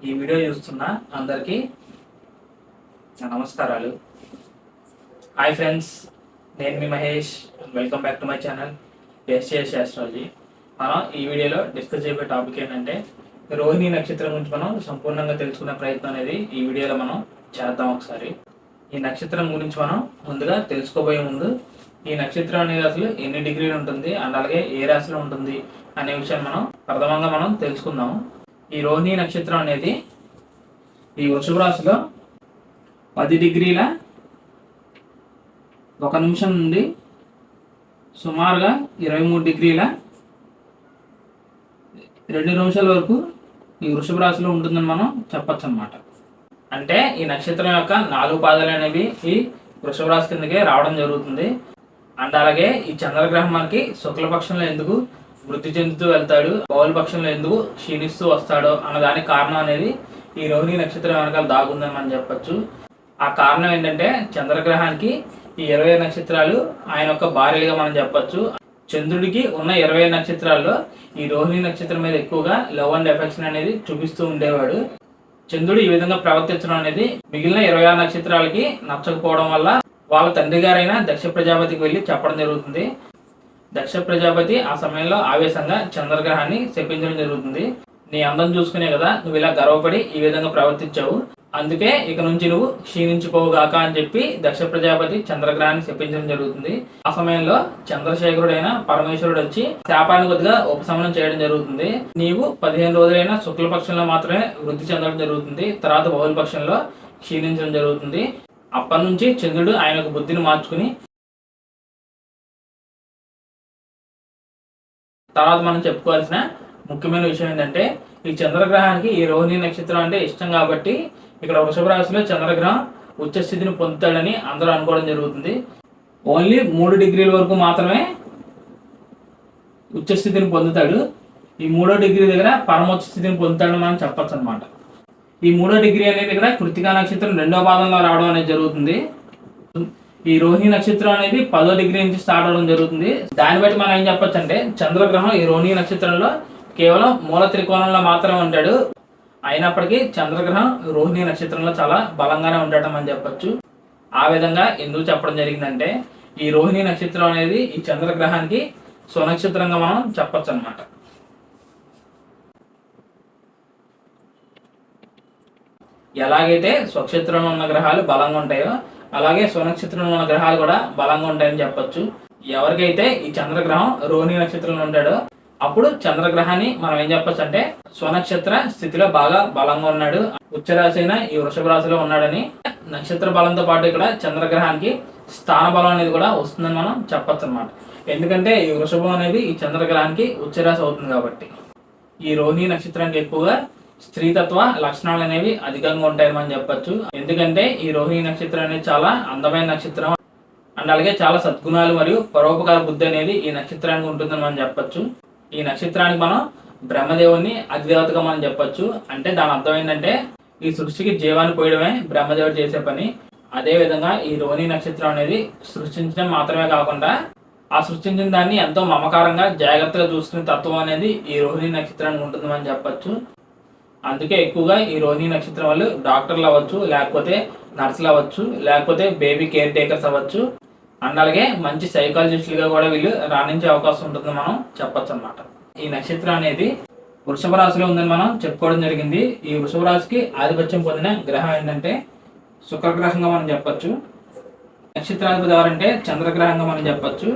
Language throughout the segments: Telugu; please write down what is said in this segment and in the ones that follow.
ఈ వీడియో చూస్తున్న అందరికీ నా నమస్కారాలు. హాయ్ ఫ్రెండ్స్, నేను మీ Mahesh. Welcome back to my channel SAS astrology. మనం ఈ వీడియోలో డిస్కస్ చేయబోయే టాపిక్ ఏంటంటే రోహిణి నక్షత్రం గురించి మనం సంపూర్ణంగా తెలుసుకునే ప్రయత్నం అనేది ఈ వీడియోలో మనం చేద్దాం. ఒకసారి ఈ నక్షత్రం గురించి మనం ముందుగా తెలుసుకోబోయే ముందు ఈ నక్షత్రం అనేది అసలు ఎన్ని డిగ్రీలు ఉంటుంది అండ్ అలాగే ఏ రాశిలో ఉంటుంది అనే విషయాన్ని మనం ప్రథమంగా మనం తెలుసుకుందాం. ఈ రోహిణి నక్షత్రం అనేది ఈ వృషభ రాశిలో 10 డిగ్రీల 1 నిమిషం నుండి సుమారుగా 23 డిగ్రీల 2 నిమిషాల వరకు ఈ వృషభ రాశిలో ఉంటుందని మనం చెప్పచ్చు అన్నమాట. అంటే ఈ నక్షత్రం యొక్క 4 పాదాలు అనేవి ఈ వృషభ రాశి కిందకే రావడం జరుగుతుంది. అండ్ అలాగే ఈ చంద్రగ్రహం మనకి శుక్లపక్షంలో ఎందుకు వృద్ధి చెందుతూ వెళ్తాడు, బౌలపక్షంలో ఎందుకు క్షీణిస్తూ వస్తాడో అన్న దానికి కారణం అనేది ఈ రోహిణి నక్షత్రం వెనకాల దాగుందని మనం చెప్పచ్చు. ఆ కారణం ఏంటంటే చంద్రగ్రహానికి ఈ 20 నక్షత్రాలు ఆయన యొక్క భార్యలుగా మనం చెప్పచ్చు. చంద్రుడికి ఉన్న 20 నక్షత్రాల్లో ఈ రోహిణి నక్షత్రం మీద ఎక్కువగా లవ్ అండ్ ఎఫెక్షన్ అనేది చూపిస్తూ ఉండేవాడు. చంద్రుడు ఈ విధంగా ప్రవర్తించడం అనేది మిగిలిన 26 నక్షత్రాలకి నచ్చకపోవడం వల్ల వాళ్ళ తండ్రి గారైన దక్ష ప్రజాపతికి వెళ్ళి చెప్పడం జరుగుతుంది. దక్ష ప్రజాపతి ఆ సమయంలో ఆవేశంగా చంద్రగ్రహాన్ని శపించడం జరుగుతుంది. నీ అందం చూసుకునే కదా నువ్వు ఇలా గర్వపడి ఈ విధంగా ప్రవర్తించావు, అందుకే ఇక నుంచి నువ్వు క్షీణించిపోవుగాక అని చెప్పి దక్ష ప్రజాపతి చంద్రగ్రహాన్ని శపించడం జరుగుతుంది. ఆ సమయంలో చంద్రశేఖరుడైన పరమేశ్వరుడు వచ్చి శాపాన్ని కొద్దిగా ఉపశమనం చేయడం జరుగుతుంది. నీవు 15 రోజులైనా శుక్లపక్షంలో మాత్రమే వృద్ధి చెందడం జరుగుతుంది, తర్వాత బహుళపక్షంలో క్షీణించడం జరుగుతుంది. అప్పటి నుంచి చంద్రుడు ఆయన యొక్క బుద్ధిని మార్చుకుని తర్వాత మనం చెప్పుకోవాల్సిన ముఖ్యమైన విషయం ఏంటంటే ఈ చంద్రగ్రహానికి ఈ రోహిణి నక్షత్రం అంటే ఇష్టం కాబట్టి ఇక్కడ వృషభ రాశిలో చంద్రగ్రహం ఉచ్చస్థితిని పొందుతాడని అందరూ అనుకోవడం జరుగుతుంది. ఓన్లీ 3 డిగ్రీల వరకు మాత్రమే ఉచ్చస్థితిని పొందుతాడు. ఈ 3వ డిగ్రీ దగ్గర పరమోచ్చ స్థితిని పొందుతాడని మనం చెప్పచ్చు అనమాట. ఈ 3వ డిగ్రీ అనేది ఇక్కడ కృత్తికా నక్షత్రం 2వ పాదంలో రావడం అనేది జరుగుతుంది. ఈ రోహిణి నక్షత్రం అనేది 10వ డిగ్రీ నుంచి స్టార్ట్ అవడం జరుగుతుంది. దాన్ని బట్టి మనం ఏం చెప్పొచ్చు అంటే చంద్రగ్రహం ఈ రోహిణి నక్షత్రంలో కేవలం మూల త్రికోణంలో మాత్రమే ఉంటాడు. అయినప్పటికీ చంద్రగ్రహం రోహిణి నక్షత్రంలో చాలా బలంగానే ఉండటం అని చెప్పొచ్చు. ఆ విధంగా ఎందుకు చెప్పడం జరిగిందంటే ఈ రోహిణి నక్షత్రం అనేది ఈ చంద్రగ్రహానికి స్వనక్షత్రంగా మనం చెప్పొచ్చు అనమాట. ఎలాగైతే స్వక్షేత్రంలో ఉన్న గ్రహాలు బలంగా ఉంటాయో అలాగే స్వనక్షత్రంలో ఉన్న గ్రహాలు కూడా బలంగా ఉంటాయని చెప్పొచ్చు. ఎవరికైతే ఈ చంద్రగ్రహం రోహిణి నక్షత్రంలో ఉంటాడో అప్పుడు చంద్రగ్రహాన్ని మనం ఏం చెప్పొచ్చు అంటే స్వనక్షత్ర స్థితిలో బాగా బలంగా ఉన్నాడు, ఉచ్చరాశి అయిన ఈ వృషభ రాశిలో ఉన్నాడని. నక్షత్ర బలంతో పాటు ఇక్కడ చంద్రగ్రహానికి స్థాన బలం అనేది కూడా వస్తుందని మనం చెప్పొచ్చు అనమాట. ఎందుకంటే ఈ వృషభం అనేది ఈ చంద్రగ్రహానికి ఉచ్చరాశి అవుతుంది కాబట్టి. ఈ రోహిణి నక్షత్రానికి ఎక్కువగా స్త్రీతత్వ లక్షణాలు అనేవి అధికంగా ఉంటాయని మనం చెప్పొచ్చు. ఎందుకంటే ఈ రోహిణి నక్షత్రం అనేది చాలా అందమైన నక్షత్రం అండ్ అలాగే చాలా సద్గుణాలు మరియు పరోపకార బుద్ధి అనేది ఈ నక్షత్రానికి ఉంటుందని మనం చెప్పొచ్చు. ఈ నక్షత్రానికి మనం బ్రహ్మదేవుని అధిదేవతగా మనం చెప్పొచ్చు. అంటే దాని అర్థం ఏంటంటే ఈ సృష్టికి జీవాన్ని పోయడమే బ్రహ్మదేవుడు చేసే పని. అదే విధంగా ఈ రోహిణి నక్షత్రం అనేది సృష్టించడం మాత్రమే కాకుండా ఆ సృష్టించిన దాన్ని ఎంతో మమకారంగా జాగ్రత్తగా చూసుకునే తత్వం అనేది ఈ రోహిణి నక్షత్రానికి ఉంటుందని మనం చెప్పొచ్చు. అందుకే ఎక్కువగా ఈ రోహిణి నక్షత్రం వాళ్ళు డాక్టర్లు అవ్వచ్చు, లేకపోతే నర్సులు అవ్వచ్చు, లేకపోతే బేబీ కేర్ టేకర్స్ అవ్వచ్చు అండ్ అలాగే మంచి సైకాలజిస్టులుగా కూడా వీళ్ళు రాణించే అవకాశం ఉంటుందని మనం చెప్పొచ్చు అనమాట. ఈ నక్షత్రం అనేది వృషభ రాశిలో ఉందని మనం చెప్పుకోవడం జరిగింది. ఈ వృషభ రాశికి ఆధిపత్యం పొందిన గ్రహం ఏంటంటే శుక్రగ్రహంగా మనం చెప్పొచ్చు. నక్షత్రాధిపతి ఎవరంటే చంద్రగ్రహంగా మనం చెప్పొచ్చు.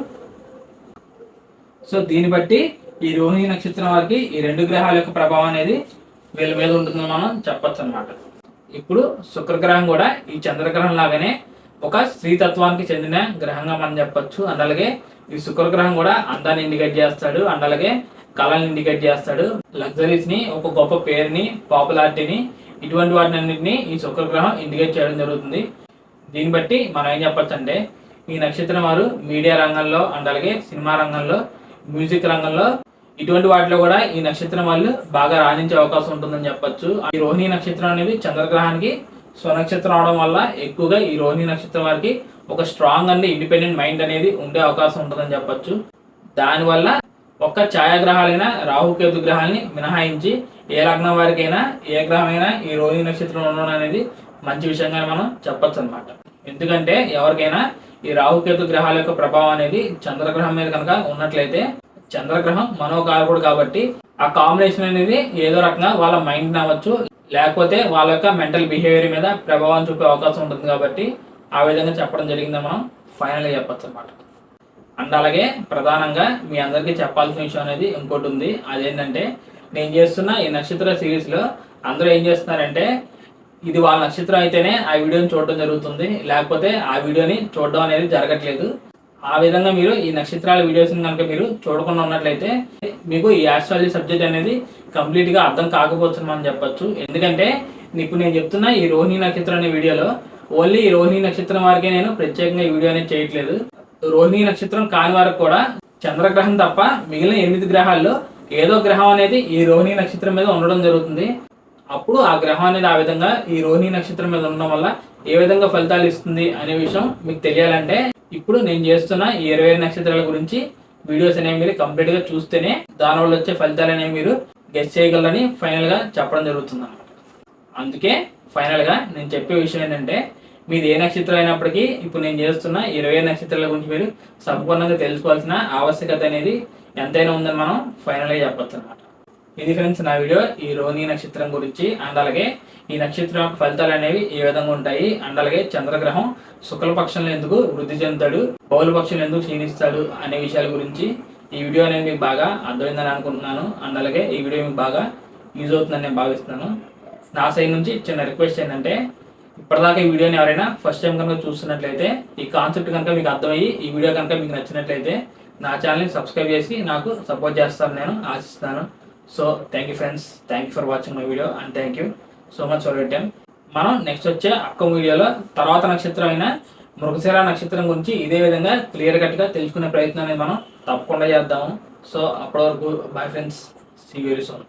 సో దీన్ని బట్టి ఈ రోహిణి నక్షత్రం వారికి ఈ 2 గ్రహాల యొక్క ప్రభావం అనేది వీళ్ళ మీద ఉంటుందని మనం చెప్పొచ్చు అనమాట. ఇప్పుడు శుక్రగ్రహం కూడా ఈ చంద్రగ్రహం లాగానే ఒక స్త్రీతత్వానికి చెందిన గ్రహంగా మనం చెప్పొచ్చు. అండ్ అలాగే ఈ శుక్రగ్రహం కూడా అందాన్ని ఇండికేట్ చేస్తాడు అండ్ అలాగే కళల్ని ఇండికేట్ చేస్తాడు. లగ్జరీస్ ని, ఒక గొప్ప పేరుని, పాపులారిటీని, ఇటువంటి వాటిని అన్నింటినీ ఈ శుక్రగ్రహం ఇండికేట్ చేయడం జరుగుతుంది. దీన్ని బట్టి మనం ఏం చెప్పొచ్చు అంటే ఈ నక్షత్రం వారు మీడియా రంగంలో అండ్ అలాగే సినిమా రంగంలో, మ్యూజిక్ రంగంలో ఇటువంటి వాటిలో కూడా ఈ నక్షత్రం వాళ్ళు బాగా రాణించే అవకాశం ఉంటుందని చెప్పొచ్చు. ఈ రోహిణి నక్షత్రం అనేది చంద్రగ్రహానికి స్వనక్షత్రం అవడం వల్ల ఎక్కువగా ఈ రోహిణి నక్షత్రం వారికి ఒక స్ట్రాంగ్ అండ్ ఇండిపెండెంట్ మైండ్ అనేది ఉండే అవకాశం ఉంటుందని చెప్పొచ్చు. దానివల్ల ఒక్క ఛాయాగ్రహాలైన రాహుకేతు గ్రహాలని మినహాయించి ఏ లగ్నం వారికైనా ఏ గ్రహమైనా ఈ రోహిణి నక్షత్రంలో ఉండడం అనేది మంచి విషయంగా మనం చెప్పొచ్చు అనమాట. ఎందుకంటే ఎవరికైనా ఈ రాహుకేతు గ్రహాల యొక్క ప్రభావం అనేది చంద్రగ్రహం మీద కనుక ఉన్నట్లయితే, చంద్రగ్రహం మనోకారకుడు కాబట్టి ఆ కాంబినేషన్ అనేది ఏదో రకంగా వాళ్ళ మైండ్ అవ్వచ్చు, లేకపోతే వాళ్ళ యొక్క మెంటల్ బిహేవియర్ మీద ప్రభావం చూపే అవకాశం ఉంటుంది. కాబట్టి ఆ విధంగా చెప్పడం జరిగిందని మనం ఫైనల్గా చెప్పచ్చు అనమాట. అండ్ అలాగే ప్రధానంగా మీ అందరికీ చెప్పాల్సిన విషయం అనేది ఇంకోటి ఉంది. అదేంటంటే నేను చేస్తున్న ఈ నక్షత్ర సిరీస్లో అందరూ ఏం చేస్తున్నారంటే ఇది వాళ్ళ నక్షత్రం అయితేనే ఆ వీడియోని చూడడం జరుగుతుంది, లేకపోతే ఆ వీడియోని చూడడం అనేది జరగట్లేదు. ఆ విధంగా మీరు ఈ నక్షత్రాల వీడియోస్ని కనుక మీరు చూడకుండా ఉన్నట్లయితే మీకు ఈ ఆస్ట్రాలజీ సబ్జెక్ట్ అనేది కంప్లీట్గా అర్థం కాకపోవచ్చు మనం చెప్పొచ్చు. ఎందుకంటే ఇప్పుడు నేను చెప్తున్న ఈ రోహిణి నక్షత్రం అనే వీడియోలో ఓన్లీ ఈ రోహిణి నక్షత్రం వారికే నేను ప్రత్యేకంగా ఈ వీడియో అనేది చేయట్లేదు. రోహిణి నక్షత్రం కాని వారికి కూడా చంద్రగ్రహం తప్ప మిగిలిన 8 గ్రహాల్లో ఏదో గ్రహం అనేది ఈ రోహిణి నక్షత్రం మీద ఉండడం జరుగుతుంది. అప్పుడు ఆ గ్రహం అనేది ఆ విధంగా ఈ రోహిణి నక్షత్రం మీద ఉండడం వల్ల ఏ విధంగా ఫలితాలు ఇస్తుంది అనే విషయం మీకు తెలియాలంటే ఇప్పుడు నేను చేస్తున్న ఈ 25 నక్షత్రాల గురించి వీడియోస్ అనేవి మీరు కంప్లీట్గా చూస్తేనే దానివల్ల వచ్చే ఫలితాలు అనేవి మీరు గెస్ చేయగలరని ఫైనల్గా చెప్పడం జరుగుతుంది అన్నమాట. అందుకే ఫైనల్గా నేను చెప్పే విషయం ఏంటంటే మీది ఏ నక్షత్రం అయినప్పటికీ ఇప్పుడు నేను చేస్తున్న 25 నక్షత్రాల గురించి మీరు సంపూర్ణంగా తెలుసుకోవాల్సిన ఆవశ్యకత అనేది ఎంతైనా ఉందని మనం ఫైనల్గా చెప్పచ్చు అనమాట. ఇది ఫ్రెండ్స్ నా వీడియో ఈ రోహిణి నక్షత్రం గురించి. అండ్ అలాగే ఈ నక్షత్రం యొక్క ఫలితాలు అనేవి ఏ విధంగా ఉంటాయి, అండ్ అలాగే చంద్రగ్రహం శుక్లపక్షంలో ఎందుకు వృద్ధి చెందుతాడు, బహుళపక్షంలో ఎందుకు క్షీణిస్తాడు అనే విషయాల గురించి ఈ వీడియో అనేది మీకు బాగా అర్థమైందని అనుకుంటున్నాను. అండ్ అలాగే ఈ వీడియో మీకు బాగా యూజ్ అవుతుందని నేను భావిస్తున్నాను. నా సైడ్ నుంచి చిన్న రిక్వెస్ట్ ఏంటంటే ఇప్పటిదాకా ఈ వీడియోని ఎవరైనా ఫస్ట్ టైం కనుక చూస్తున్నట్లయితే ఈ కాన్సెప్ట్ కనుక మీకు అర్థమయ్యి ఈ వీడియో కనుక మీకు నచ్చినట్లయితే నా ఛానల్ని సబ్స్క్రైబ్ చేసి నాకు సపోర్ట్ చేస్తారని నేను ఆశిస్తున్నాను. So thank you friends, thank you for watching my video and thank you so much for your time. మనం నెక్స్ట్ వచ్చే వీడియోలో తర్వాత నక్షత్రం అయిన మృగశిర నక్షత్రం గురించి ఇదే విధంగా క్లియర్ కట్గా తెలుసుకునే ప్రయత్నం అనేది మనం తప్పకుండా చేద్దాము. సో అప్పటి వరకు bye friends, see you very soon.